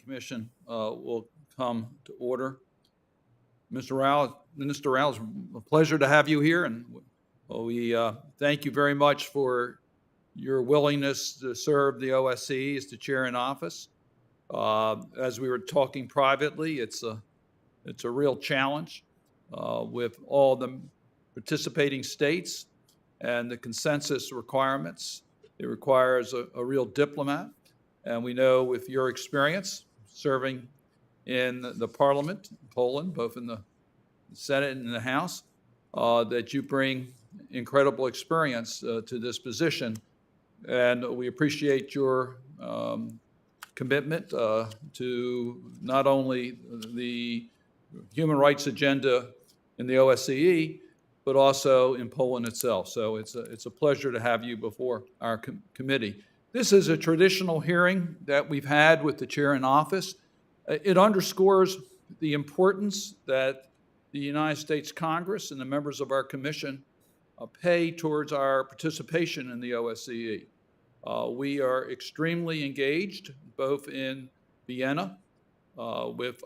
Commission will come to order. Mr. Rao, Minister Rao, it's a pleasure to have you here, and we thank you very much for your willingness to serve the OSCE as the chair in office. As we were talking privately, it's a real challenge with all the participating states and the consensus requirements. It requires a real diplomat. And we know with your experience serving in the parliament, in Poland, both in the Senate and the House, that you bring incredible experience to this position. And we appreciate your commitment to not only the human rights agenda in the OSCE, but also in Poland itself. So it's a pleasure to have you before our committee. This is a traditional hearing that we've had with the chair in office. It underscores the importance that the United States Congress and the members of our commission pay towards our participation in the OSCE. We are extremely engaged both in Vienna with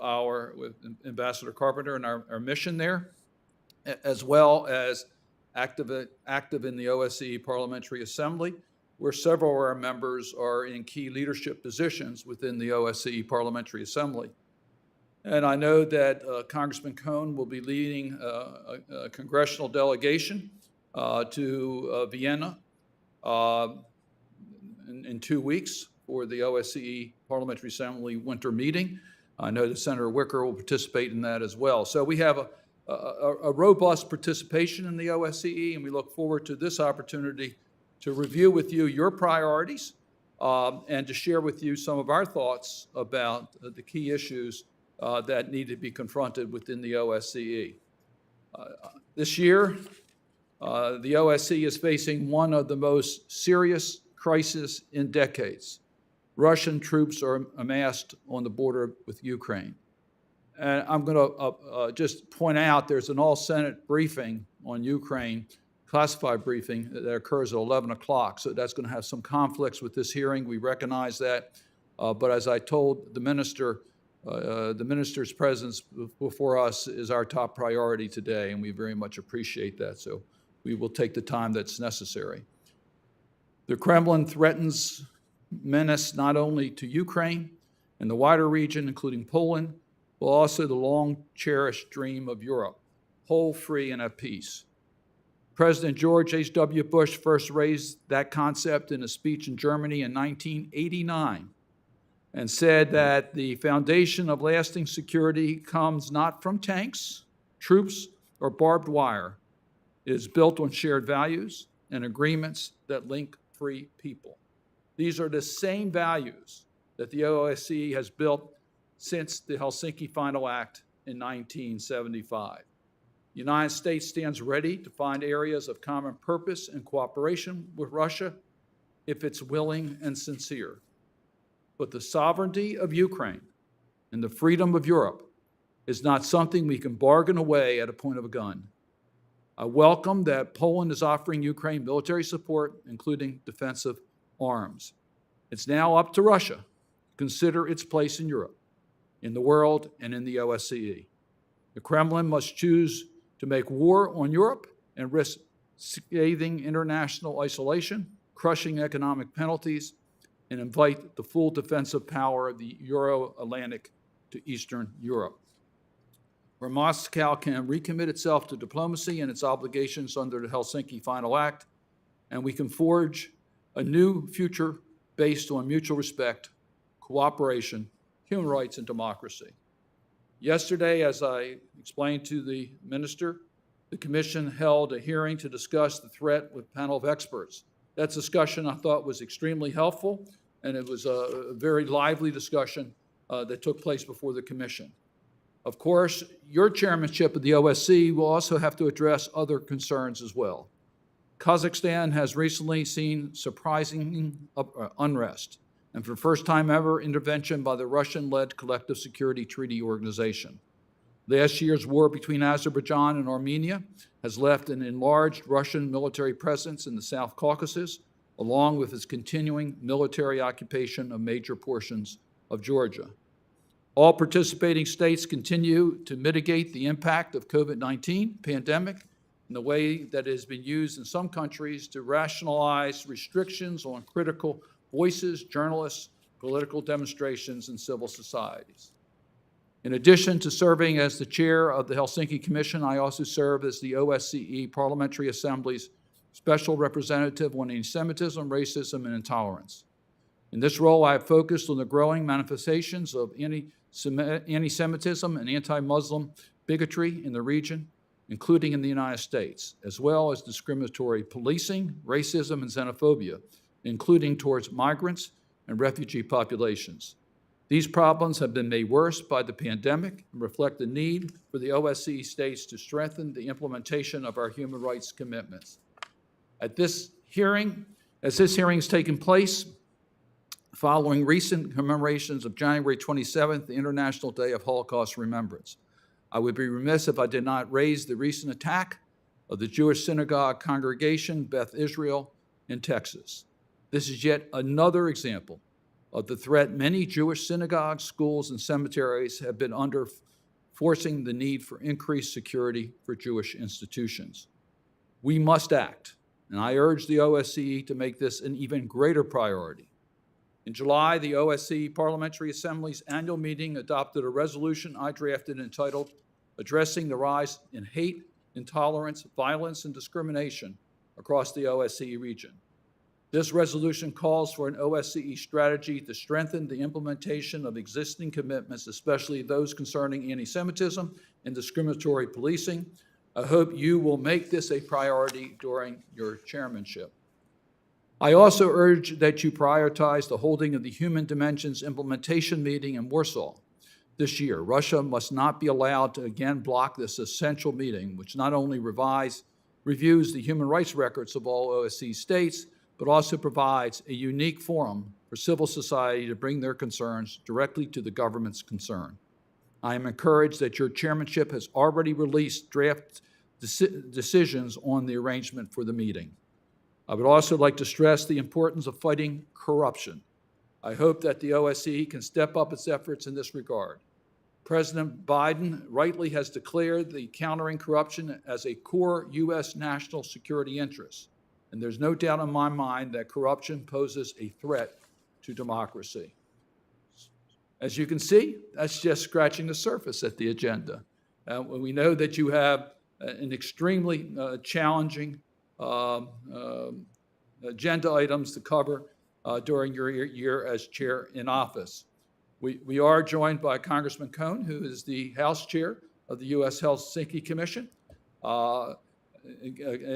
Ambassador Carpenter and our mission there, as well as active in the OSCE Parliamentary Assembly, where several of our members are in key leadership positions within the OSCE Parliamentary Assembly. And I know that Congressman Cohn will be leading a congressional delegation to Vienna in 2 weeks for the OSCE Parliamentary Assembly winter meeting. I know that Senator Wicker will participate in that as well. So we have a robust participation in the OSCE, and we look forward to this opportunity to review with you your priorities and to share with you some of our thoughts about the key issues that need to be confronted within the OSCE. This year, the OSCE is facing one of the most serious crises in decades. Russian troops are amassed on the border with Ukraine. And I'm going to just point out there's an all-Senate briefing on Ukraine, classified briefing, that occurs at 11 o'clock. So that's going to have some conflicts with this hearing. We recognize that. But as I told the minister's presence before us is our top priority today, and we very much appreciate that. So we will take the time that's necessary. The Kremlin threatens menace not only to Ukraine and the wider region, including Poland, but also the long-cherished dream of Europe, whole, free, and at peace. President George H.W. Bush first raised that concept in a speech in Germany in 1989 and said that the foundation of lasting security comes not from tanks, troops, or barbed wire. It is built on shared values and agreements that link free people. These are the same values that the OSCE has built since the Helsinki Final Act in 1975. The United States stands ready to find areas of common purpose and cooperation with Russia if it's willing and sincere. But the sovereignty of Ukraine and the freedom of Europe is not something we can bargain away at a point of a gun. I welcome that Poland is offering Ukraine military support, including defensive arms. It's now up to Russia to consider its place in Europe, in the world, and in the OSCE. The Kremlin must choose to make war on Europe and risk scathing international isolation, crushing economic penalties, and invite the full defensive power of the Euro-Atlantic to Eastern Europe. Where Moscow can recommit itself to diplomacy and its obligations under the Helsinki Final Act, and we can forge a new future based on mutual respect, cooperation, human rights, and democracy. Yesterday, as I explained to the minister, the Commission held a hearing to discuss the threat with a panel of experts. That discussion I thought was extremely helpful, and it was a very lively discussion that took place before the Commission. Of course, your chairmanship of the OSCE will also have to address other concerns as well. Kazakhstan has recently seen surprising unrest, and for the first time ever, intervention by the Russian-led Collective Security Treaty Organization. Last year's war between Azerbaijan and Armenia has left an enlarged Russian military presence in the South Caucasus, along with its continuing military occupation of major portions of Georgia. All participating states continue to mitigate the impact of COVID-19 pandemic in the way that it has been used in some countries to rationalize restrictions on critical voices, journalists, political demonstrations, and civil societies. In addition to serving as the chair of the Helsinki Commission, I also serve as the OSCE Parliamentary Assembly's Special Representative on Anti-Semitism, Racism, and Intolerance. In this role, I have focused on the growing manifestations of anti-Semitism and anti-Muslim bigotry in the region, including in the United States, as well as discriminatory policing, racism, and xenophobia, including towards migrants and refugee populations. These problems have been made worse by the pandemic and reflect the need for the OSCE states to strengthen the implementation of our human rights commitments. As this hearing has taken place following recent commemorations of January 27th, the International Day of Holocaust Remembrance, I would be remiss if I did not raise the recent attack of the Jewish synagogue congregation, Beth Israel, in Texas. This is yet another example of the threat many Jewish synagogues, schools, and cemeteries have been under, forcing the need for increased security for Jewish institutions. We must act, and I urge the OSCE to make this an even greater priority. In July, the OSCE Parliamentary Assembly's annual meeting adopted a resolution I drafted entitled Addressing the Rise in Hate, Intolerance, Violence, and Discrimination Across the OSCE Region. This resolution calls for an OSCE strategy to strengthen the implementation of existing commitments, especially those concerning anti-Semitism and discriminatory policing. I hope you will make this a priority during your chairmanship. I also urge that you prioritize the holding of the Human Dimensions Implementation Meeting in Warsaw this year. Russia must not be allowed to again block this essential meeting, which not only reviews the human rights records of all OSCE states, but also provides a unique forum for civil society to bring their concerns directly to the government's concern. I am encouraged that your chairmanship has already released draft decisions on the arrangement for the meeting. I would also like to stress the importance of fighting corruption. I hope that the OSCE can step up its efforts in this regard. President Biden rightly has declared the countering corruption as a core U.S. national security interest. And there's no doubt in my mind that corruption poses a threat to democracy. As you can see, that's just scratching the surface at the agenda. We know that you have an extremely challenging agenda items to cover during your year as chair in office. We are joined by Congressman Cohn, who is the House Chair of the U.S. Helsinki Commission.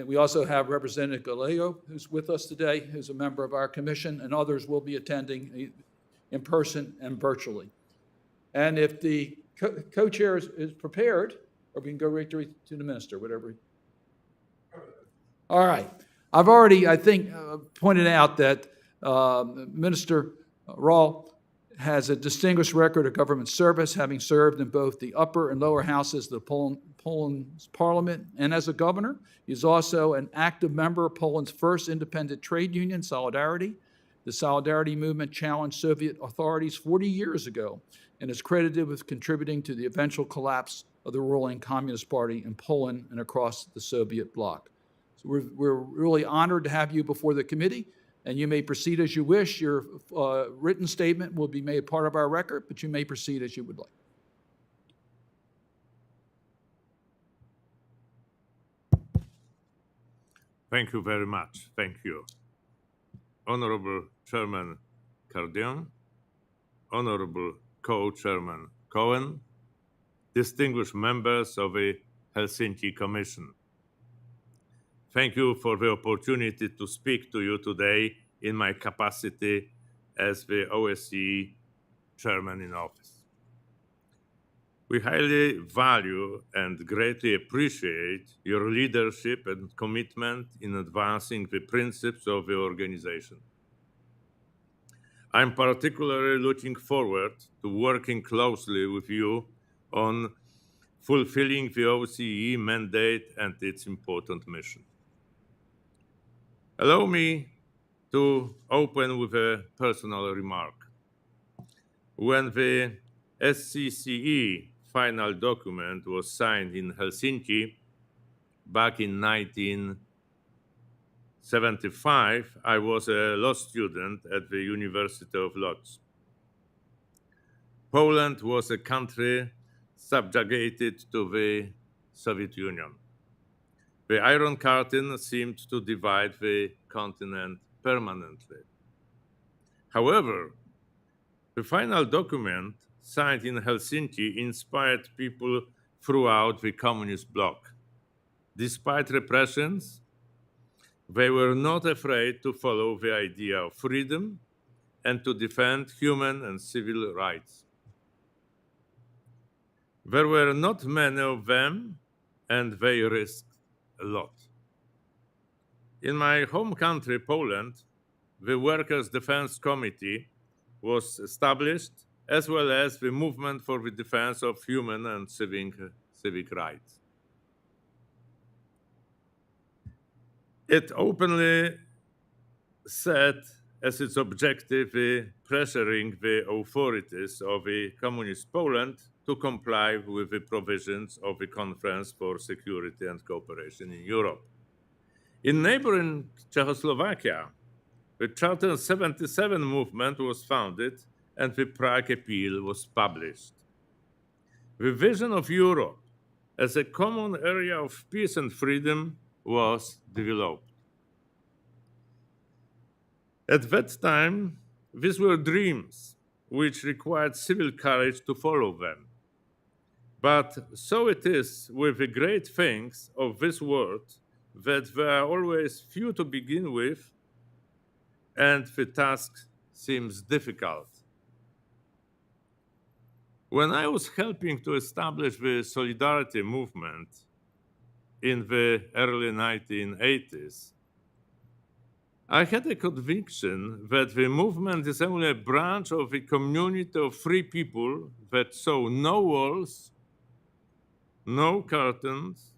We also have Representative Gallego, who's with us today, who's a member of our commission, and others will be attending in person and virtually. And if the co-chair is prepared, or we can go right to the minister, whatever. All right. I've already, I think, pointed out that Minister Rawl has a distinguished record of government service, having served in both the upper and lower houses of Poland's parliament, and as a governor. He's also an active member of Poland's first independent trade union, Solidarity. The Solidarity movement challenged Soviet authorities 40 years ago and is credited with contributing to the eventual collapse of the ruling Communist Party in Poland and across the Soviet bloc. So we're really honored to have you before the committee, and you may proceed as you wish. Your written statement will be made part of our record, but you may proceed as you would like. Thank you very much. Thank you. Honorable Chairman Cardian, Honorable Co-Chairman Cohen, distinguished members of the Helsinki Commission. Thank you for the opportunity to speak to you today in my capacity as the OSCE Chairman in office. We highly value and greatly appreciate your leadership and commitment in advancing the principles of the organization. I'm particularly looking forward to working closely with you on fulfilling the OSCE mandate and its important mission. Allow me to open with a personal remark. When the OSCE final document was signed in Helsinki back in 1975, I was a law student at the University of Łódź. Poland was a country subjugated to the Soviet Union. The Iron Curtain seemed to divide the continent permanently. However, the final document signed in Helsinki inspired people throughout the communist bloc. Despite repressions, they were not afraid to follow the idea of freedom and to defend human and civil rights. There were not many of them, and they risked a lot. In my home country, Poland, the Workers' Defense Committee was established, as well as the Movement for the Defense of Human and Civic Rights. It openly set as its objective pressuring the authorities of communist Poland to comply with the provisions of the Conference for Security and Cooperation in Europe. In neighboring Czechoslovakia, the Charter 77 movement was founded and the Prague Appeal was published. The vision of Europe as a common area of peace and freedom was developed. At that time, these were dreams which required civil courage to follow them. But so it is with the great things of this world that there are always few to begin with, and the task seems difficult. When I was helping to establish the Solidarity movement in the early 1980s, I had a conviction that the movement is only a branch of a community of free people that saw no walls, no curtains,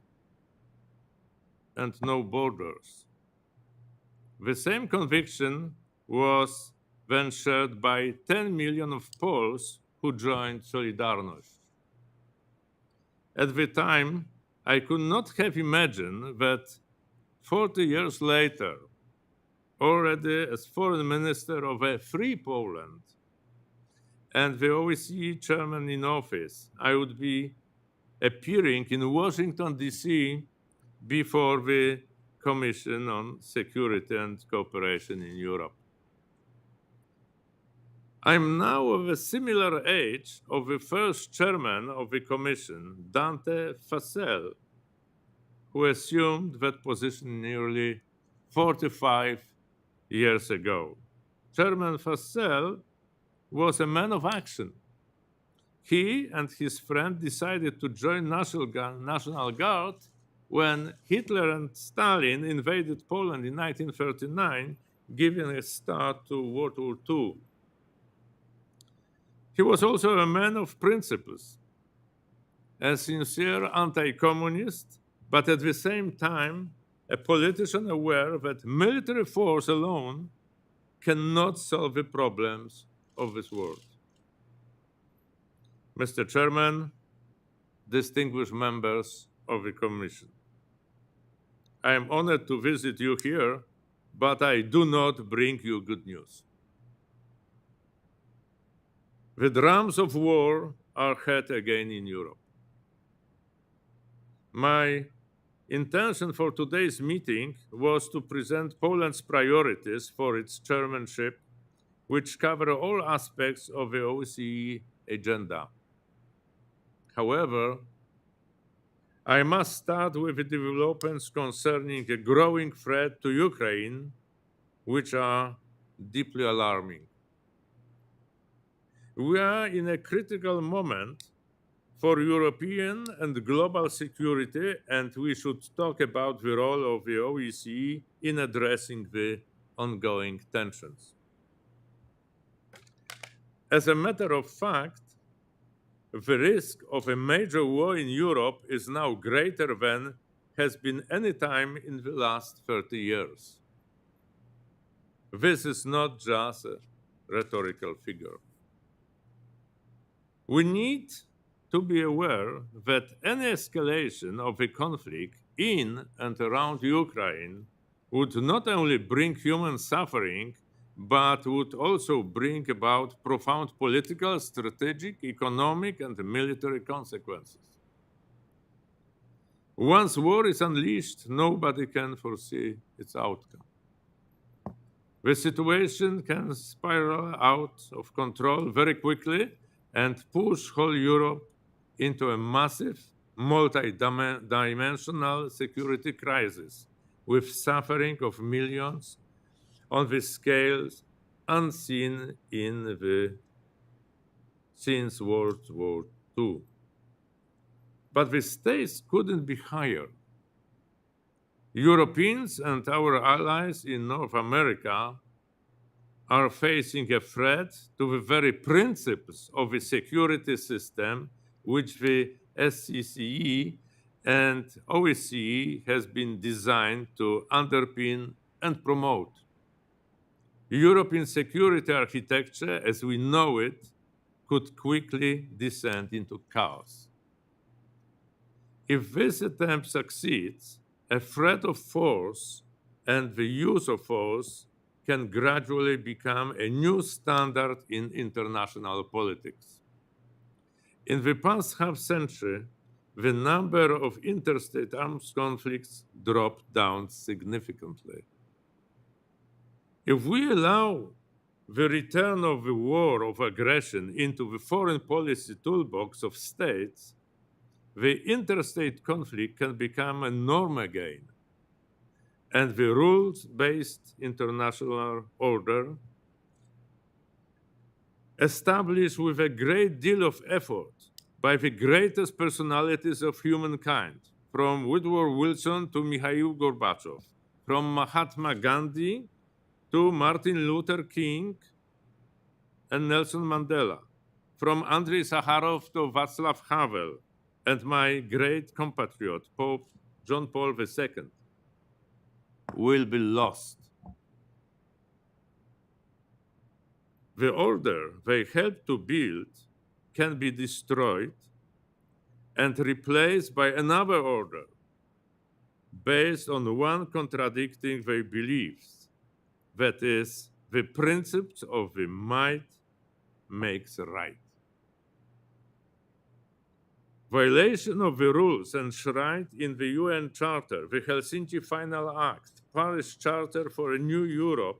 and no borders. The same conviction was then shared by 10 million of Poles who joined Solidarność. At the time, I could not have imagined that 40 years later, already as foreign minister of a free Poland and the OSCE chairman in office, I would be appearing in Washington, D.C. before the Commission on Security and Cooperation in Europe. I'm now of a similar age of the first chairman of the Commission, Dante Fasel, who assumed that position nearly 45 years ago. Chairman Fasel was a man of action. He and his friend decided to join National Guard when Hitler and Stalin invaded Poland in 1939, giving a start to World War II. He was also a man of principles, a sincere anti-communist, but at the same time, a politician aware that military force alone cannot solve the problems of this world. Mr. Chairman, distinguished members of the Commission, I am honored to visit you here, but I do not bring you good news. The drums of war are heard again in Europe. My intention for today's meeting was to present Poland's priorities for its chairmanship, which cover all aspects of the OSCE agenda. However, I must start with the developments concerning a growing threat to Ukraine, which are deeply alarming. We are in a critical moment for European and global security, and we should talk about the role of the OSCE in addressing the ongoing tensions. As a matter of fact, the risk of a major war in Europe is now greater than has been any time in the last 30 years. This is not just a rhetorical figure. We need to be aware that any escalation of a conflict in and around Ukraine would not only bring human suffering, but would also bring about profound political, strategic, economic, and military consequences. Once war is unleashed, nobody can foresee its outcome. The situation can spiral out of control very quickly and push whole Europe into a massive, multi-dimensional security crisis with suffering of millions on the scales unseen since World War II. But the stakes couldn't be higher. Europeans and our allies in North America are facing a threat to the very principles of the security system which the OSCE and OSCE has been designed to underpin and promote. European security architecture, as we know it, could quickly descend into chaos. If this attempt succeeds, a threat of force and the use of force can gradually become a new standard in international politics. In the past half-century, the number of interstate arms conflicts dropped down significantly. If we allow the return of the war of aggression into the foreign policy toolbox of states, the interstate conflict can become a norm again, and the rules-based international order, established with a great deal of effort by the greatest personalities of humankind, from Woodrow Wilson to Mikhail Gorbachev, from Mahatma Gandhi to Martin Luther King and Nelson Mandela, from Andrei Sakharov to Václav Havel, and my great compatriot, Pope John Paul II, will be lost. The order they helped to build can be destroyed and replaced by another order based on one contradicting their beliefs, that is, the principles of the might makes right. Violation of the rules enshrined in the UN Charter, the Helsinki Final Act, Paris Charter for a New Europe,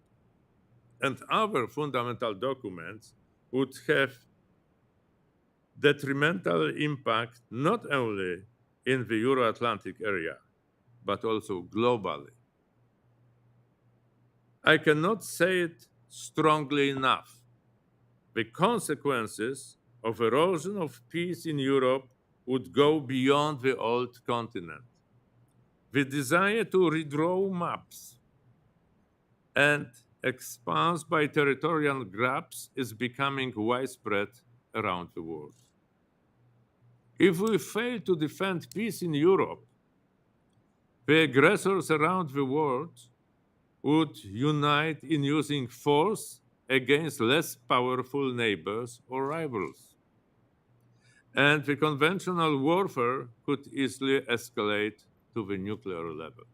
and other fundamental documents would have detrimental impact not only in the Euro-Atlantic area, but also globally. I cannot say it strongly enough. The consequences of erosion of peace in Europe would go beyond the old continent. The desire to redraw maps and expand by territorial grabs is becoming widespread around the world. If we fail to defend peace in Europe, the aggressors around the world would unite in using force against less powerful neighbors or rivals. And the conventional warfare could easily escalate to the nuclear level.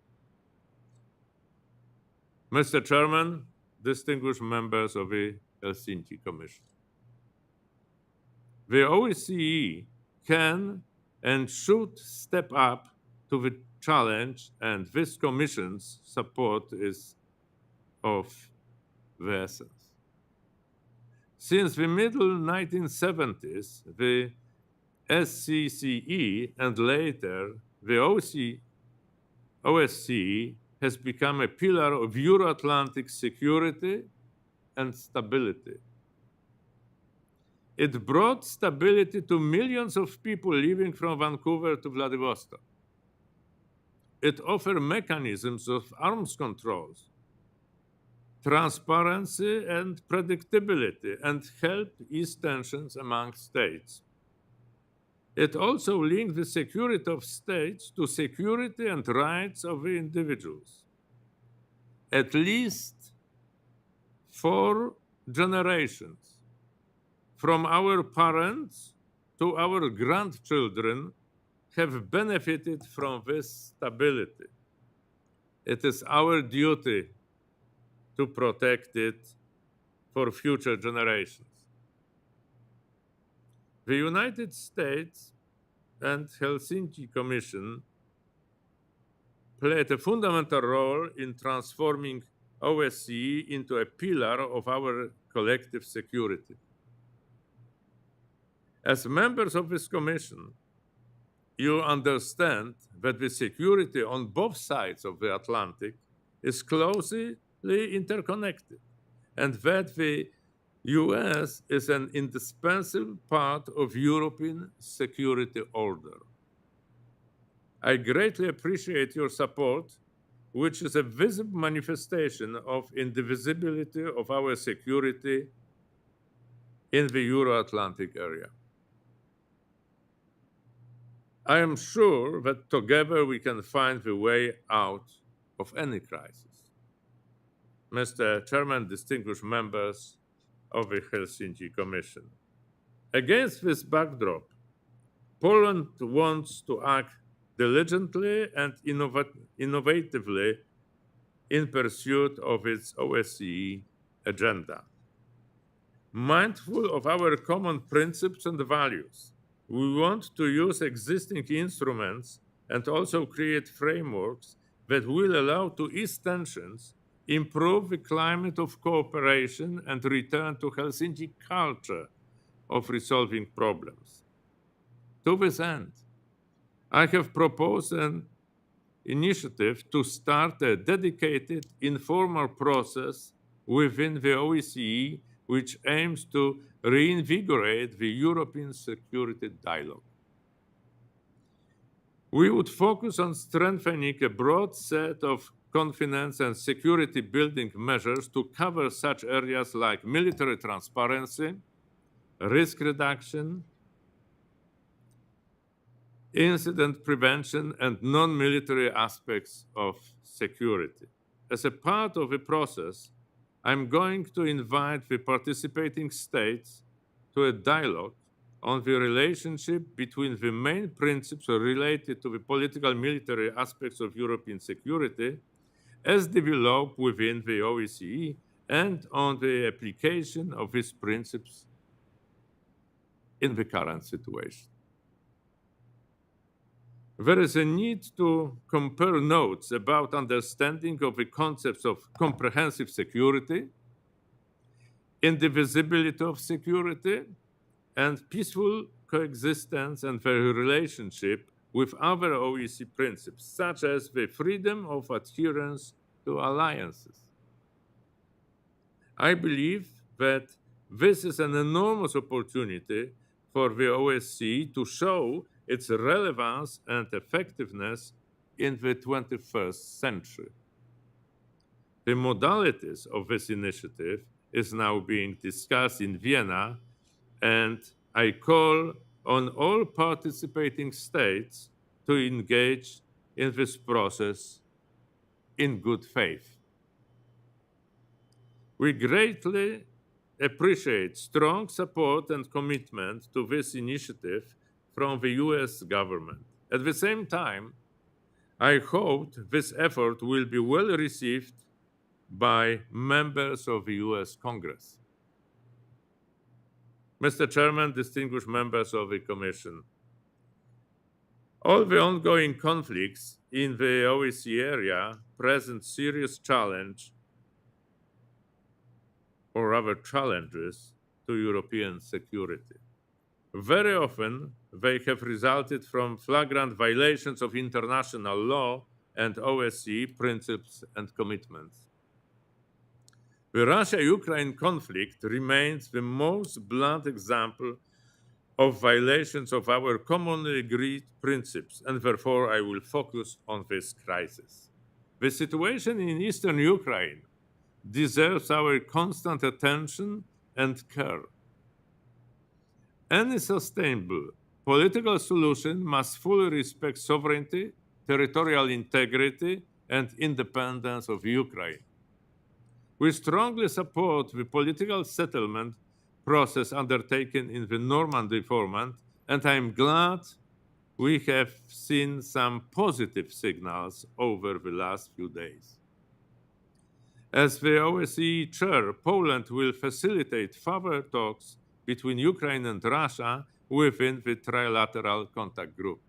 Mr. Chairman, distinguished members of the Helsinki Commission, the OSCE can and should step up to the challenge, and this Commission's support is of the essence. Since the middle 1970s, the SCCE and later the OSCE has become a pillar of Euro-Atlantic security and stability. It brought stability to millions of people living from Vancouver to Vladivostok. It offered mechanisms of arms controls, transparency and predictability, and helped ease tensions among states. It also linked the security of states to security and rights of the individuals. At least 4 generations, from our parents to our grandchildren have benefited from this stability. It is our duty to protect it for future generations. The United States and Helsinki Commission played a fundamental role in transforming OSCE into a pillar of our collective security. As members of this commission, you understand that the security on both sides of the Atlantic is closely interconnected, and that the US is an indispensable part of European security order. I greatly appreciate your support, which is a visible manifestation of indivisibility of our security in the Euro-Atlantic area. I am sure that together we can find the way out of any crisis. Mr. Chairman, distinguished members of the Helsinki Commission. Against this backdrop, Poland wants to act diligently and innovatively in pursuit of its OSCE agenda. Mindful of our common principles and values, we want to use existing instruments and also create frameworks that will allow to ease tensions, improve the climate of cooperation, and return to Helsinki culture of resolving problems. To this end, I have proposed an initiative to start a dedicated informal process within the OSCE which aims to reinvigorate the European security dialogue. We would focus on strengthening a broad set of confidence and security building measures to cover such areas like military transparency, risk reduction, incident prevention, and non-military aspects of security. As a part of the process, I'm going to invite the participating states to a dialogue on the relationship between the main principles related to the political military aspects of European security as developed within the OSCE and on the application of these principles in the current situation. There is a need to compare notes about understanding of the concepts of comprehensive security, indivisibility of security, and peaceful coexistence and their relationship with other OSCE principles, such as the freedom of adherence to alliances. I believe that this is an enormous opportunity for the OSCE to show its relevance and effectiveness in the 21st century. The modalities of this initiative is now being discussed in Vienna, and I call on all participating states to engage in this process in good faith. We greatly appreciate strong support and commitment to this initiative from the US government. At the same time, I hope this effort will be well received by members of the US Congress. Mr. Chairman, distinguished members of the Commission, all the ongoing conflicts in the OSCE area present serious challenge, or rather challenges, to European security. Very often, they have resulted from flagrant violations of international law and OSCE principles and commitments. The Russia-Ukraine conflict remains the most blunt example of violations of our commonly agreed principles, and therefore I will focus on this crisis. The situation in eastern Ukraine deserves our constant attention and care. Any sustainable political solution must fully respect sovereignty, territorial integrity, and independence of Ukraine. We strongly support the political settlement process undertaken in the Normandy format and I'm glad we have seen some positive signals over the last few days. As the OSCE chair, Poland will facilitate further talks between Ukraine and Russia within the trilateral contact group.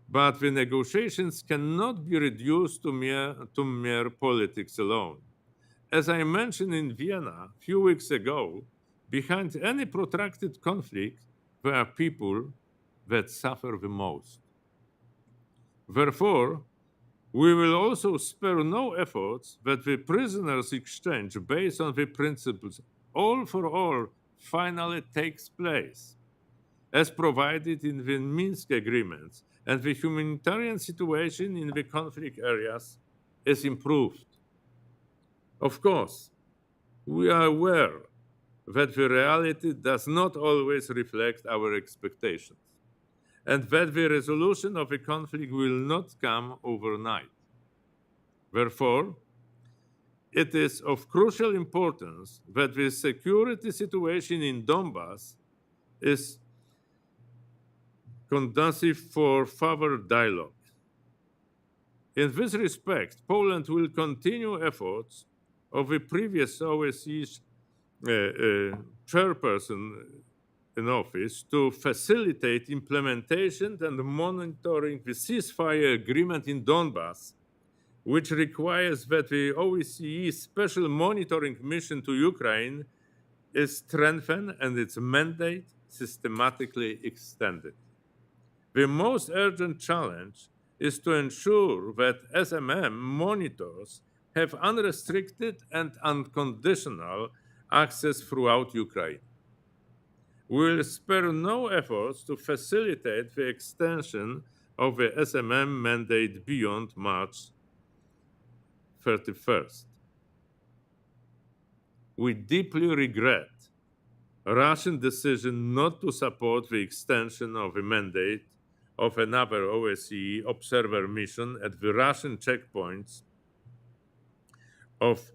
But the negotiations cannot be reduced to mere politics alone. As I mentioned in Vienna a few weeks ago, behind any protracted conflict, there are people that suffer the most. Therefore, we will also spare no efforts that the prisoners exchange based on the principles all for all finally takes place, as provided in the Minsk agreements, and the humanitarian situation in the conflict areas is improved. Of course, we are aware that the reality does not always reflect our expectations, and that the resolution of a conflict will not come overnight. Therefore, it is of crucial importance that the security situation in Donbass is conducive for further dialogue. In this respect, Poland will continue efforts of the previous OSCE chairperson in office to facilitate implementation and monitoring the ceasefire agreement in Donbass, which requires that the OSCE special monitoring mission to Ukraine is strengthened and its mandate systematically extended. The most urgent challenge is to ensure that SMM monitors have unrestricted and unconditional access throughout Ukraine. We will spare no efforts to facilitate the extension of the SMM mandate beyond March 31st. We deeply regret Russian decision not to support the extension of the mandate of another OSCE observer mission at the Russian checkpoints of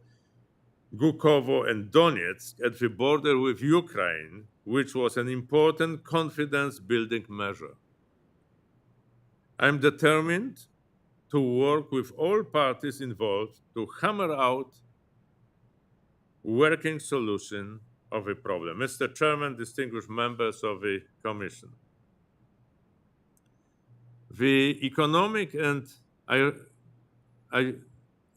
Gukovo and Donetsk at the border with Ukraine, which was an important confidence-building measure. I'm determined to work with all parties involved to hammer out working solution of the problem. Mr. Chairman, distinguished members of the Commission, the economic and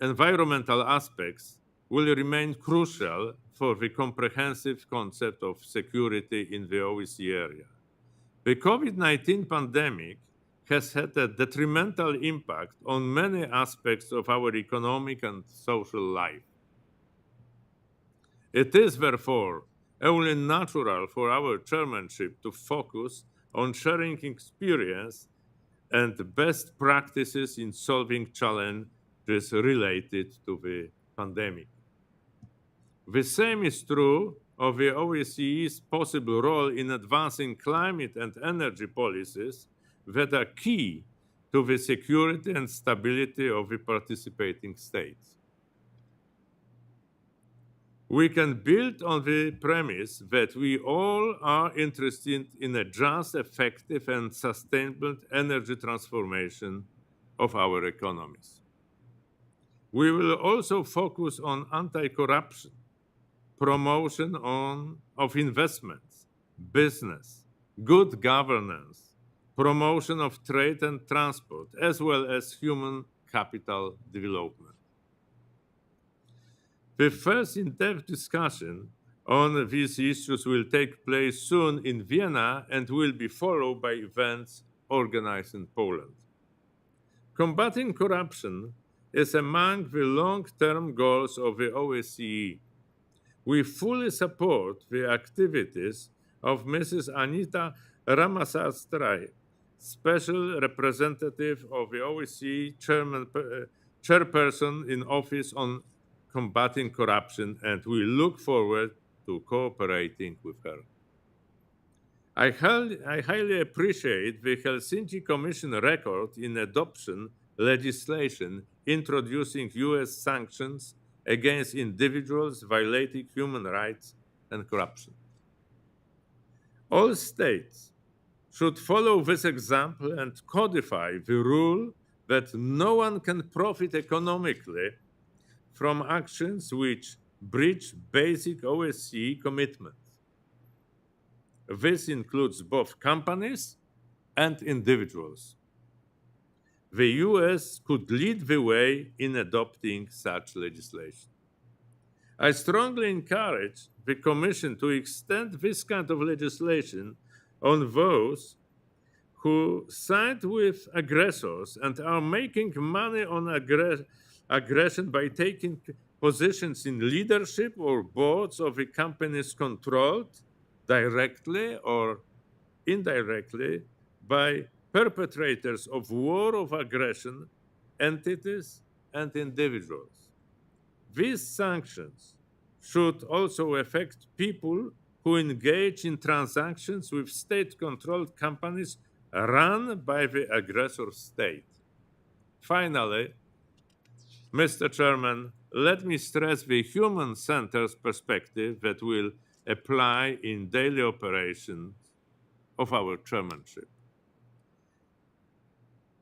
environmental aspects will remain crucial for the comprehensive concept of security in the OSCE area. The COVID-19 pandemic has had a detrimental impact on many aspects of our economic and social life. It is therefore only natural for our chairmanship to focus on sharing experience and best practices in solving challenges related to the pandemic. The same is true of the OSCE's possible role in advancing climate and energy policies that are key to the security and stability of the participating states. We can build on the premise that we all are interested in a just, effective, and sustainable energy transformation of our economies. We will also focus on anti-corruption, promotion of investments, business, good governance, promotion of trade and transport, as well as human capital development. The first in-depth discussion on these issues will take place soon in Vienna and will be followed by events organized in Poland. Combating corruption is among the long-term goals of the OSCE. We fully support the activities of Mrs. Anita Ramasastrai, Special Representative of the OSCE Chairperson in Office on Combating Corruption, and we look forward to cooperating with her. I highly appreciate the Helsinki Commission record in adopting legislation introducing US sanctions against individuals violating human rights and corruption. All states should follow this example and codify the rule that no one can profit economically from actions which breach basic OSCE commitments. This includes both companies and individuals. The US could lead the way in adopting such legislation. I strongly encourage the Commission to extend this kind of legislation on those who side with aggressors and are making money on aggression by taking positions in leadership or boards of the companies controlled directly or indirectly by perpetrators of war of aggression, entities, and individuals. These sanctions should also affect people who engage in transactions with state-controlled companies run by the aggressor state. Finally, Mr. Chairman, let me stress the human-centered perspective that will apply in daily operations of our chairmanship.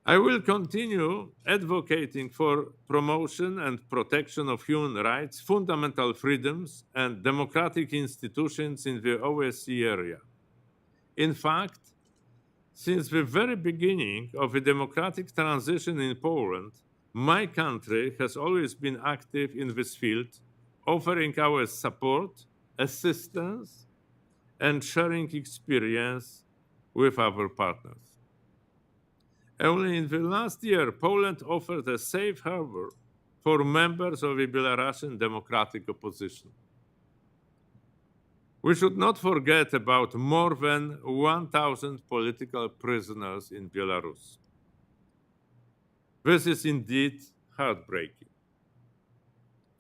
I will continue advocating for promotion and protection of human rights, fundamental freedoms, and democratic institutions in the OSCE area. In fact, since the very beginning of the democratic transition in Poland, my country has always been active in this field, offering our support, assistance, and sharing experience with our partners. Only in the last year, Poland offered a safe harbor for members of the Belarusian democratic opposition. We should not forget about more than 1,000 political prisoners in Belarus. This is indeed heartbreaking.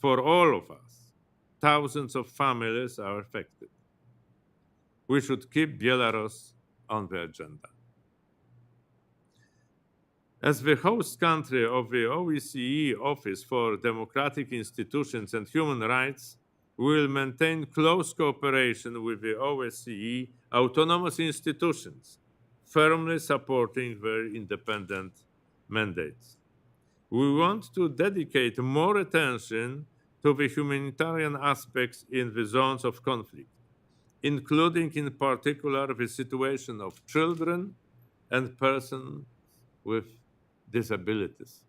For all of us, thousands of families are affected. We should keep Belarus on the agenda. As the host country of the OSCE Office for Democratic Institutions and Human Rights, we will maintain close cooperation with the OSCE autonomous institutions, firmly supporting their independent mandates. We want to dedicate more attention to the humanitarian aspects in the zones of conflict, including in particular the situation of children and persons with disabilities.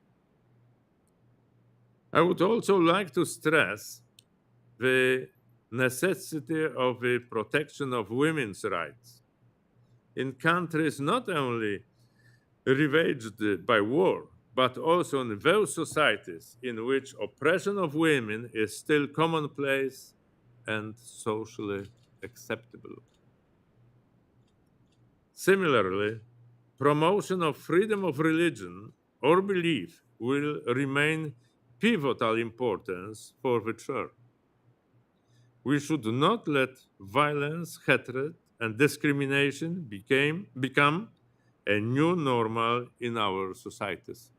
I would also like to stress the necessity of the protection of women's rights in countries not only ravaged by war, but also in those societies in which oppression of women is still commonplace and socially acceptable. Similarly, promotion of freedom of religion or belief will remain pivotal importance for the Church. We should not let violence, hatred, and discrimination become a new normal in our societies.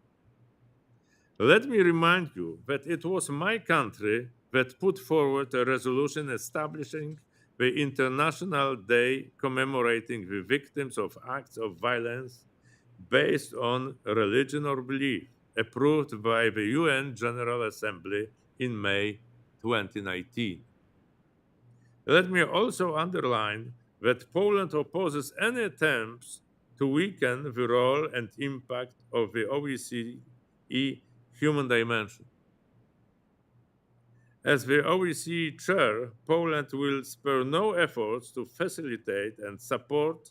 Let me remind you that it was my country that put forward a resolution establishing the International Day commemorating the victims of acts of violence based on religion or belief, approved by the UN General Assembly in May 2019. Let me also underline that Poland opposes any attempts to weaken the role and impact of the OSCE human dimension. As the OSCE chair, Poland will spare no efforts to facilitate and support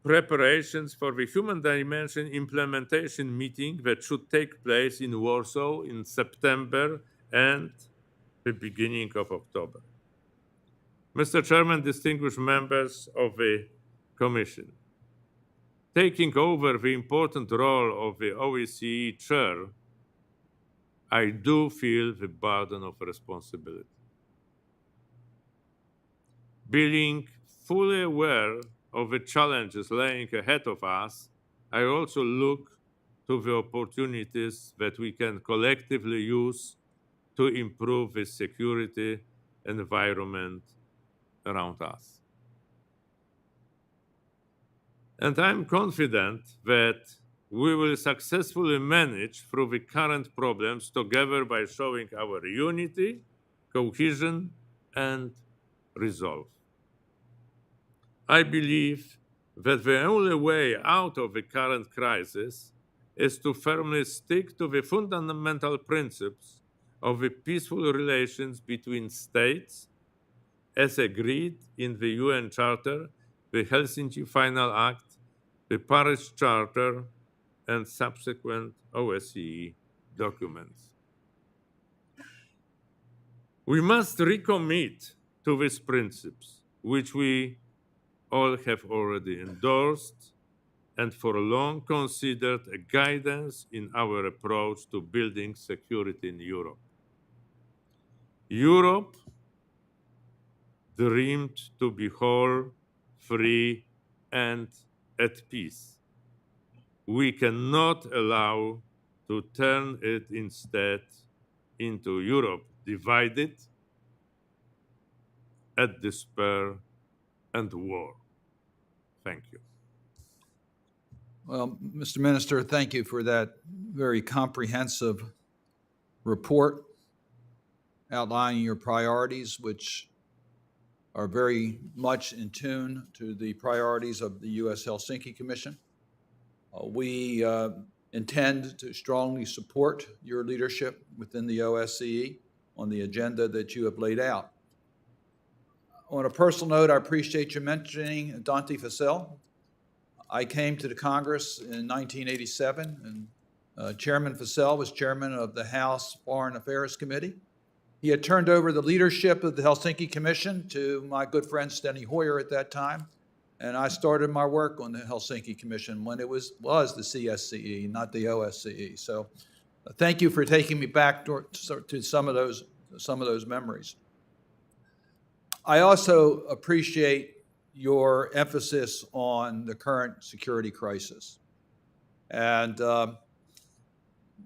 preparations for the human dimension implementation meeting that should take place in Warsaw in September and the beginning of October. Mr. Chairman, distinguished members of the Commission, taking over the important role of the OSCE chair, I do feel the burden of responsibility. Being fully aware of the challenges lying ahead of us, I also look to the opportunities that we can collectively use to improve the security environment around us. And I'm confident that we will successfully manage through the current problems together by showing our unity, cohesion, and resolve. I believe that the only way out of the current crisis is to firmly stick to the fundamental principles of the peaceful relations between states as agreed in the UN Charter, the Helsinki Final Act, the Paris Charter, and subsequent OSCE documents. We must recommit to these principles, which we all have already endorsed and for long considered a guidance in our approach to building security in Europe. Europe dreamed to be whole, free, and at peace. We cannot allow to turn it instead into Europe divided, at despair, and war. Thank you. Well, Mr. Minister, thank you for that very comprehensive report outlining your priorities, which are very much in tune to the priorities of the U.S. Helsinki Commission. We intend to strongly support your leadership within the OSCE on the agenda that you have laid out. On a personal note, I appreciate you mentioning Dante Fascell. I came to the Congress in 1987, and Chairman Fascell was chairman of the House Foreign Affairs Committee. He had turned over the leadership of the Helsinki Commission to my good friend Steny Hoyer at that time, and I started my work on the Helsinki Commission when it was the CSCE, not the OSCE. So thank you for taking me back to some of those memories. I also appreciate your emphasis on the current security crisis. And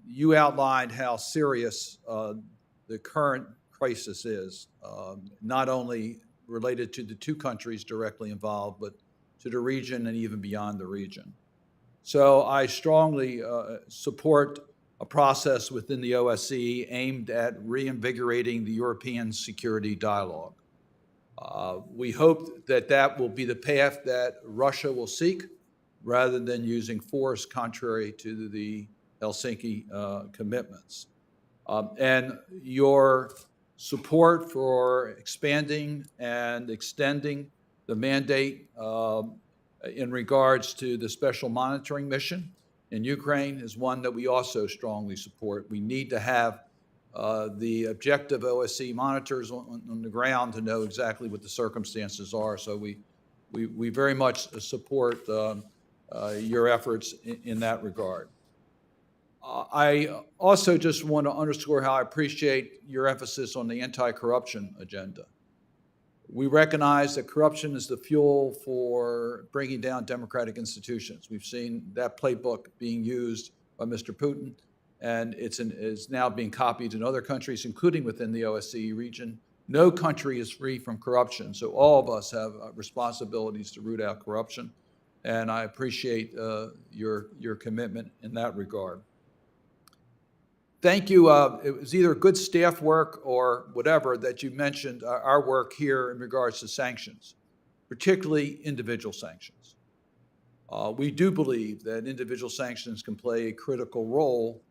you outlined how serious the current crisis is, not only related to the two countries directly involved, but to the region and even beyond the region. So I strongly support a process within the OSCE aimed at reinvigorating the European security dialogue. We hope that that will be the path that Russia will seek, rather than using force contrary to the Helsinki commitments. And your support for expanding and extending the mandate in regards to the special monitoring mission in Ukraine is one that we also strongly support. We need to have the objective OSCE monitors on the ground to know exactly what the circumstances are. So we very much support your efforts in that regard. I also just want to underscore how I appreciate your emphasis on the anti-corruption agenda. We recognize that corruption is the fuel for bringing down democratic institutions. We've seen that playbook being used by Mr. Putin, and it's now being copied in other countries, including within the OSCE region. No country is free from corruption, so all of us have responsibilities to root out corruption, and I appreciate your commitment in that regard. Thank you. It was either good staff work or whatever that you mentioned our work here in regards to sanctions, particularly individual sanctions. We do believe that individual sanctions can play a critical role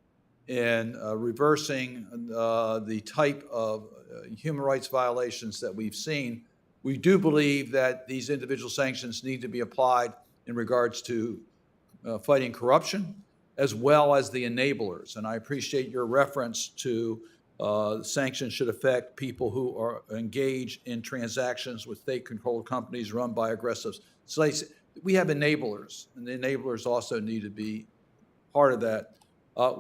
in reversing the type of human rights violations that we've seen. We do believe that these individual sanctions need to be applied in regards to fighting corruption, as well as the enablers. And I appreciate your reference to sanctions should affect people who are engaged in transactions with state-controlled companies run by aggressive states. We have enablers, and the enablers also need to be part of that.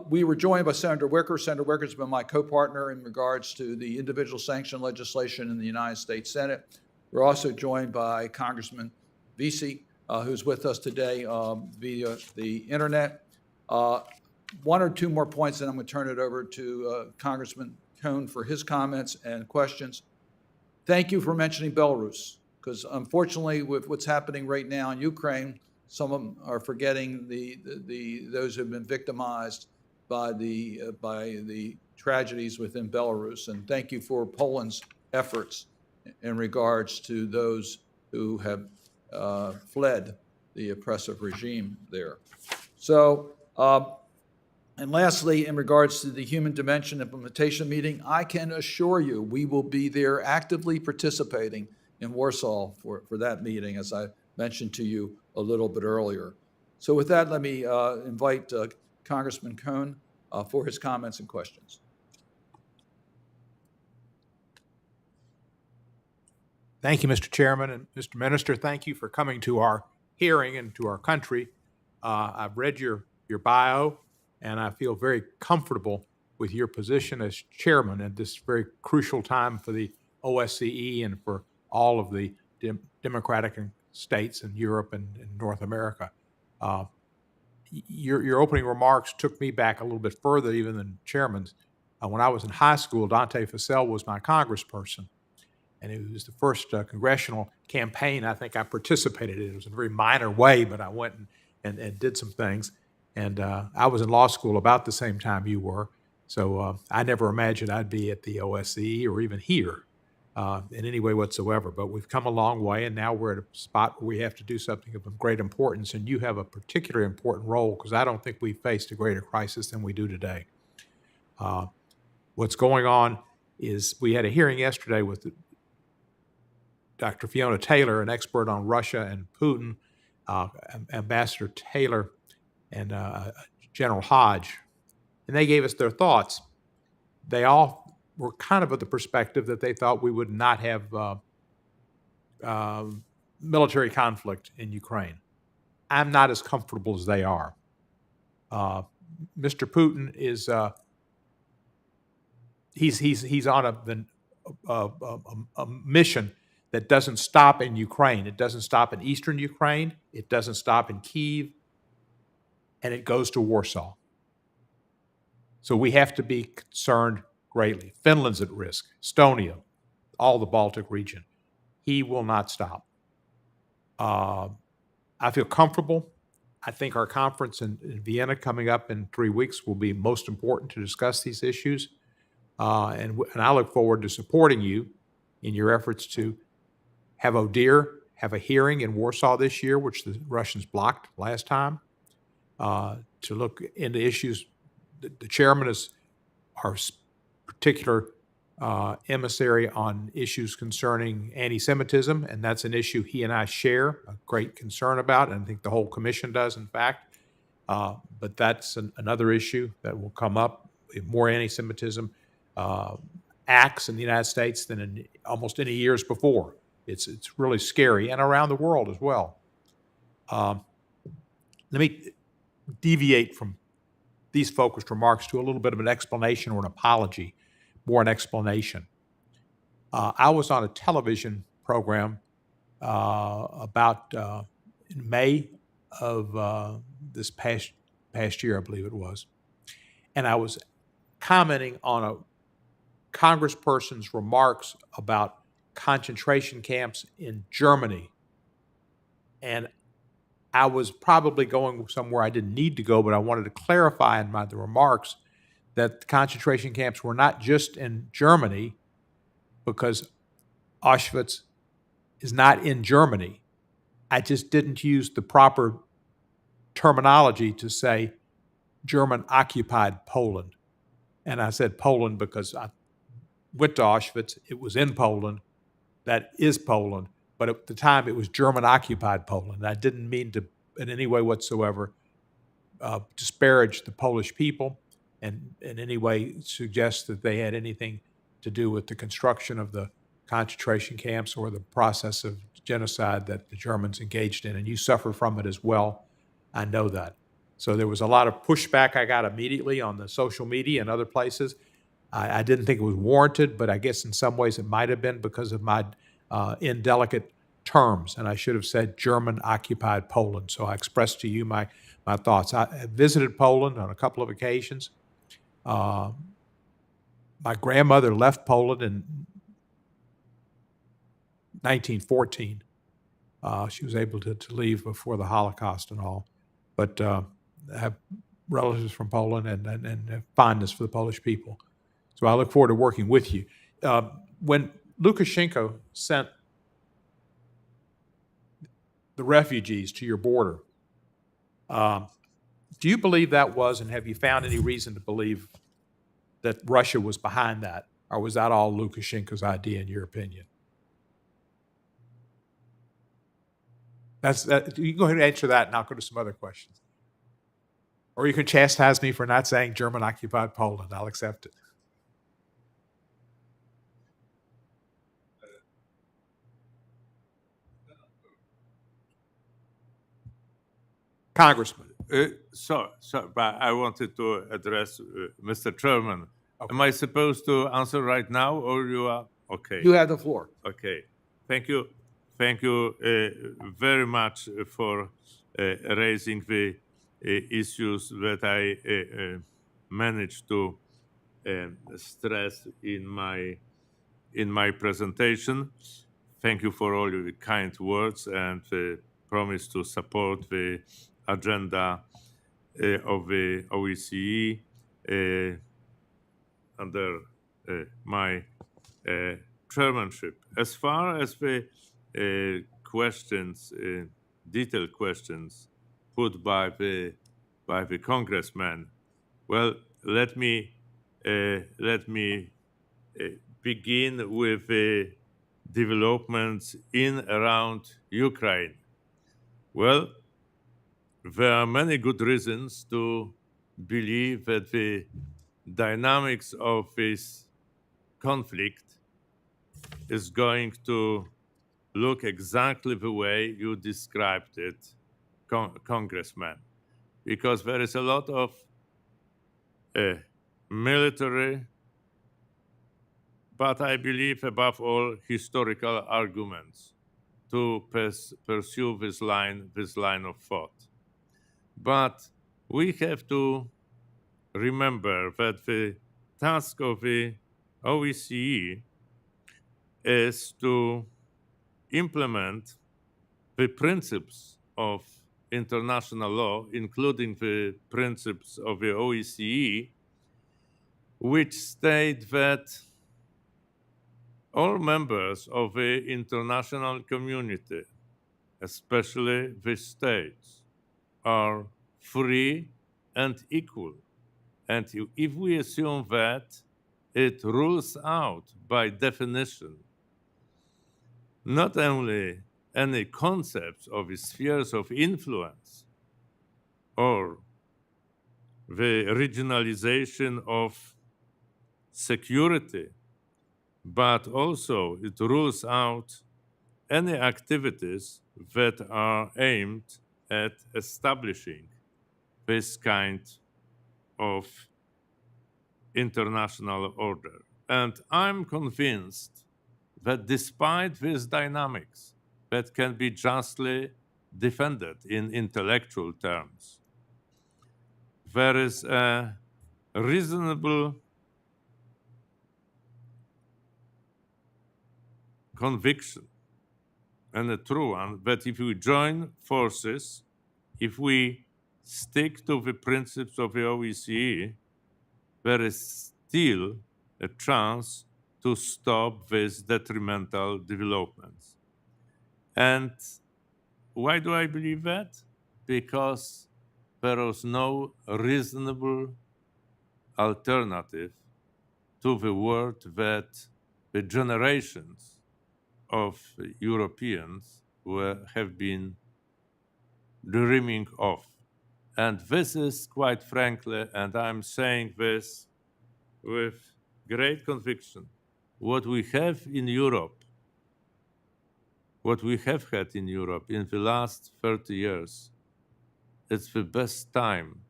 We were joined by Senator Wicker. Senator Wicker's been my co-partner in regards to the individual sanction legislation in the United States Senate. We're also joined by Congressman Vesey, who's with us today via the internet. One or two more points, and I'm going to turn it over to Congressman Cohn for his comments and questions. Thank you for mentioning Belarus, because unfortunately, with what's happening right now in Ukraine, some of them are forgetting those who have been victimized by the tragedies within Belarus. And thank you for Poland's efforts in regards to those who have fled the oppressive regime there. So, and lastly, in regards to the Human Dimension Implementation Meeting, I can assure you we will be there actively participating in Warsaw for that meeting, as I mentioned to you a little bit earlier. So with that, let me invite Congressman Cohn for his comments and questions. Thank you, Mr. Chairman, and Mr. Minister, thank you for coming to our hearing and to our country. I've read your bio, and I feel very comfortable with your position as chairman at this very crucial time for the OSCE and for all of the democratic states in Europe and in North America. Your opening remarks took me back a little bit further even than chairman's. When I was in high school, Dante Fascell was my congressperson, and it was the first congressional campaign I think I participated in. It was in a very minor way, but I went and did some things. And I was in law school about the same time you were, so I never imagined I'd be at the OSCE or even here in any way whatsoever. But we've come a long way, and now we're at a spot where we have to do something of great importance, and you have a particularly important role because I don't think we've faced a greater crisis than we do today. What's going on is we had a hearing yesterday with Dr. Fiona Taylor, an expert on Russia and Putin, Ambassador Taylor, and General Hodge, and they gave us their thoughts. They all were kind of the perspective that they thought we would not have military conflict in Ukraine. I'm not as comfortable as they are. Mr. Putin is he's on a mission that doesn't stop in Ukraine. It doesn't stop in eastern Ukraine. It doesn't stop in Kyiv. And it goes to Warsaw. So we have to be concerned greatly. Finland's at risk, Estonia, all the Baltic region. He will not stop. I feel comfortable. I think our conference in Vienna coming up in 3 weeks will be most important to discuss these issues. And I look forward to supporting you in your efforts to have ODIHR have a hearing in Warsaw this year, which the Russians blocked last time. To look into issues. The chairman is our particular emissary on issues concerning anti-Semitism, and that's an issue he and I share a great concern about, and I think the whole commission does, in fact. But that's another issue that will come up. More anti-Semitism acts in the United States than in almost any years before. It's really scary, and around the world as well. Let me deviate from these focused remarks to a little bit of an explanation or an apology, more an explanation. I was on a television program about in May of this past year, I believe it was, and I was commenting on a congressperson's remarks about concentration camps in Germany, and I was probably going somewhere I didn't need to go, but I wanted to clarify in the remarks that the concentration camps were not just in Germany, because Auschwitz is not in Germany. I just didn't use the proper terminology to say German-occupied Poland. And I said Poland because I went to Auschwitz. It was in Poland. That is Poland. But at the time, it was German-occupied Poland. I didn't mean to, in any way whatsoever, disparage the Polish people and in any way suggest that they had anything to do with the construction of the concentration camps or the process of genocide that the Germans engaged in. And you suffer from it as well. I know that. So there was a lot of pushback I got immediately on the social media and other places. I didn't think it was warranted, but I guess in some ways it might have been because of my indelicate terms, and I should have said German-occupied Poland. So I expressed to you my thoughts. I visited Poland on a couple of occasions. My grandmother left Poland in 1914, She was able to leave before the Holocaust and all, but have relatives from Poland and have fondness for the Polish people. So I look forward to working with you. When Lukashenko sent the refugees to your border, do you believe that was, and have you found any reason to believe that Russia was behind that, or was that all Lukashenko's idea, in your opinion? You can go ahead and answer that, and I'll go to some other questions. Or you can chastise me for not saying German-occupied Poland. I'll accept it. Congressman. So, but I wanted to address Mr. Chairman. Okay. Am I supposed to answer right now, or you are okay? You have the floor. Okay. Thank you. Thank you very much for raising the issues that I managed to stress in my presentation. Thank you for all your kind words and the promise to support the agenda of the OSCE under my chairmanship. As far as the questions, detailed questions put by the congressman, well, let me begin with the developments in around Ukraine. Well, there are many good reasons to believe that the dynamics of this conflict is going to look exactly the way you described it, Congressman, because there is a lot of military, but I believe above all historical arguments to pursue this line of thought. But we have to remember that the task of the OSCE is to implement the principes of international law, including the principes of the OSCE, which state that all members of the international community, especially the states, are free and equal. And if we assume that, it rules out, by definition, not only any concepts of spheres of influence or the regionalization of security, but also it rules out any activities that are aimed at establishing this kind of international order. And I'm convinced that despite these dynamics that can be justly defended in intellectual terms, there is a reasonable conviction, and a true one, that if we join forces, if we stick to the principles of the OSCE, there is still a chance to stop these detrimental developments. And why do I believe that? Because there is no reasonable alternative to the world that the generations of Europeans have been dreaming of. And this is, quite frankly, and I'm saying this with great conviction, what we have in Europe, what we have had in Europe in the last 30 years, it's the best time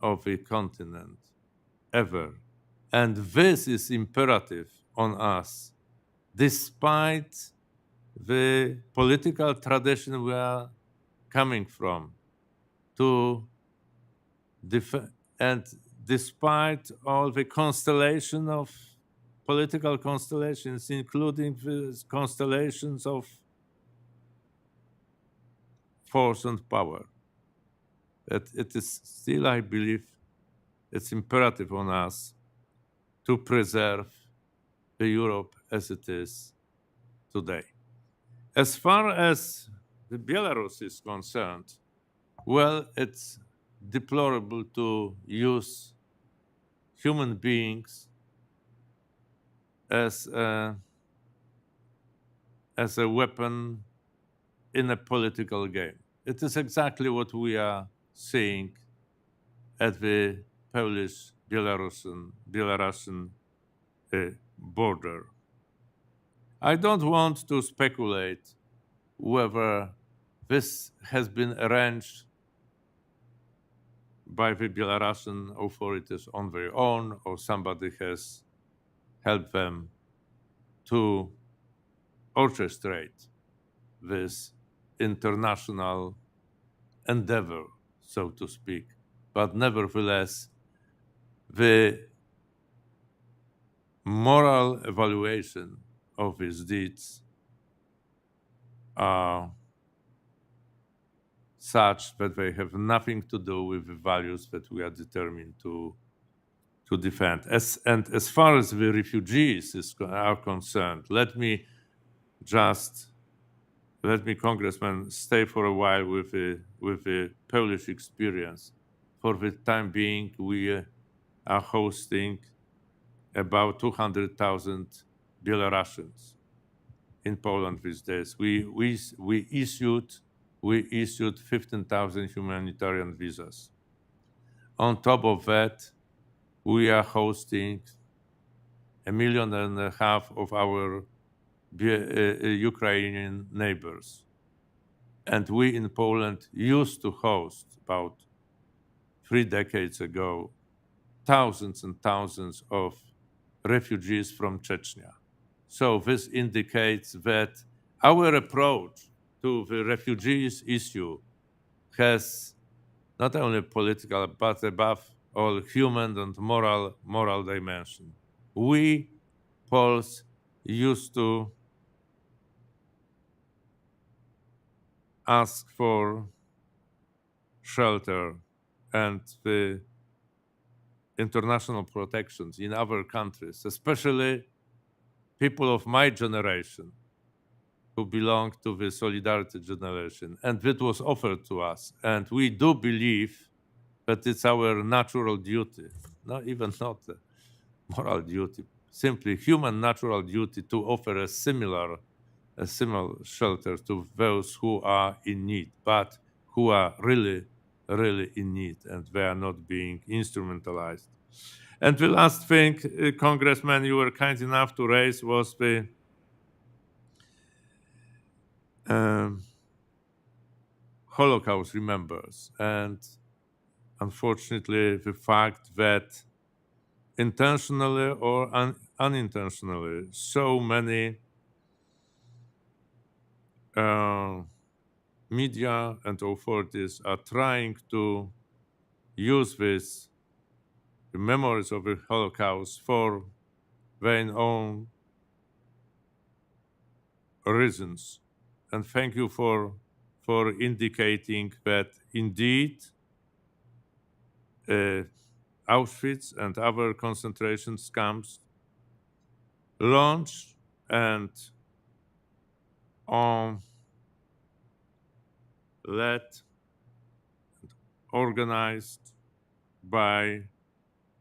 of the continent ever. And this is imperative on us, despite the political tradition we are coming from, and despite all the constellation of political constellations, including the constellations of force and power. It is still, I believe, it's imperative on us to preserve the Europe as it is today. As far as the Belarus is concerned, well, it's deplorable to use human beings as a weapon in a political game. It is exactly what we are seeing at the Polish-Belarusian border. I don't want to speculate whether this has been arranged by the Belarusian authorities on their own, or somebody has helped them to orchestrate this international endeavor, so to speak. But nevertheless, the moral evaluation of these deeds are such that they have nothing to do with the values that we are determined to defend. As far as the refugees are concerned, let me, Congressman, stay for a while with the Polish experience. For the time being, we are hosting about 200,000 Belarusians in Poland these days. We issued 15,000 humanitarian visas. On top of that, we are hosting 1.5 million of our Ukrainian neighbors. And we in Poland used to host, about 3 decades ago, thousands and thousands of refugees from Chechnya. So this indicates that our approach to the refugees issue has not only political, but above all human and moral dimension. We Poles used to ask for shelter and the international protections in other countries, especially people of my generation who belong to the Solidarity generation. And it was offered to us. And we do believe that it's our natural duty, not a moral duty, simply human natural duty to offer a similar shelter to those who are in need, but who are really in need, and they are not being instrumentalized. And the last thing, Congressman, you were kind enough to raise was the Holocaust remembers, and unfortunately the fact that intentionally or unintentionally so many media and authorities are trying to use the memories of the Holocaust for their own reasons. And thank you for indicating that indeed Auschwitz and other concentration camps launched and led, organized by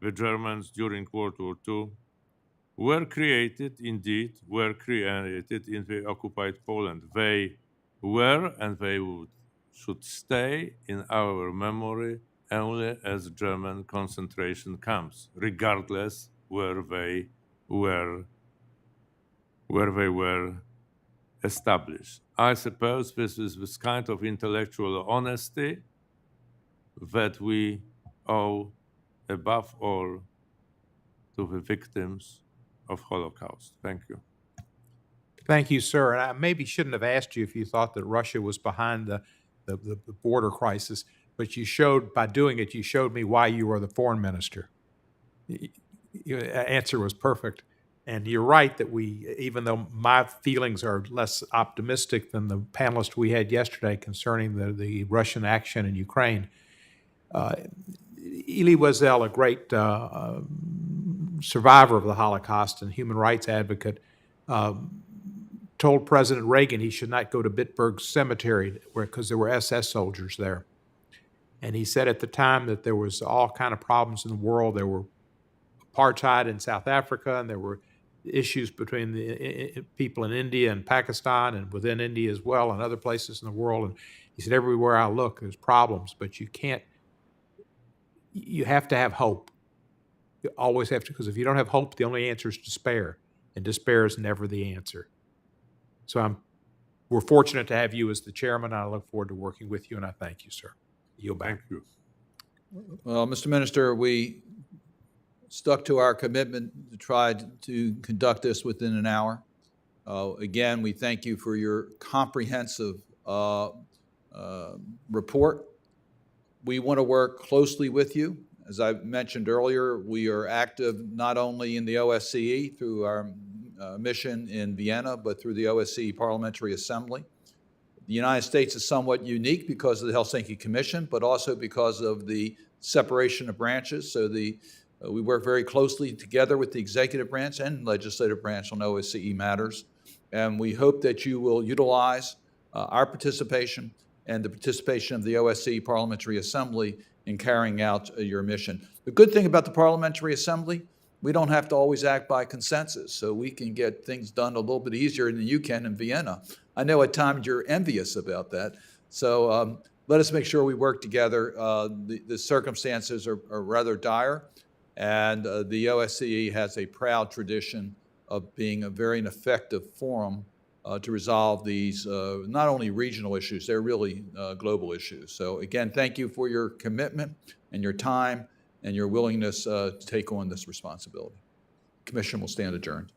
the Germans during World War II, were created in the occupied Poland. They were and they should stay in our memory only as German concentration camps, regardless where they were established. I suppose this is this kind of intellectual honesty that we owe above all to the victims of Holocaust. Thank you. Thank you, sir. And I maybe shouldn't have asked you if you thought that Russia was behind the border crisis, but you showed, by doing it, you showed me why you were the foreign minister. Your answer was perfect. And you're right that even though my feelings are less optimistic than the panelist we had yesterday concerning the Russian action in Ukraine, Elie Wiesel, a great survivor of the Holocaust and human rights advocate, told President Reagan he should not go to Bitburg Cemetery because there were SS soldiers there. And he said at the time that there was all kind of problems in the world. There were apartheid in South Africa, and there were issues between the people in India and Pakistan and within India as well and other places in the world. And he said, everywhere I look, there's problems, but you have to have hope. You always have to, because if you don't have hope, the only answer is despair, and despair is never the answer. So we're fortunate to have you as the chairman. I look forward to working with you, and I thank you, sir. Yield back. Thank you. Well, Mr. Minister, we stuck to our commitment to try to conduct this within an hour. Again, we thank you for your comprehensive report. We want to work closely with you. As I mentioned earlier, we are active not only in the OSCE through our mission in Vienna, but through the OSCE Parliamentary Assembly. The United States is somewhat unique because of the Helsinki Commission, but also because of the separation of branches. So we work very closely together with the executive branch and legislative branch on OSCE matters. And we hope that you will utilize our participation and the participation of the OSCE Parliamentary Assembly in carrying out your mission. The good thing about the Parliamentary Assembly, we don't have to always act by consensus, so we can get things done a little bit easier than you can in Vienna. I know at times you're envious about that. So let us make sure we work together. The circumstances are rather dire, and the OSCE has a proud tradition of being a very effective forum to resolve these not only regional issues, they're really global issues. So again, thank you for your commitment and your time and your willingness to take on this responsibility. The Commission will stand adjourned.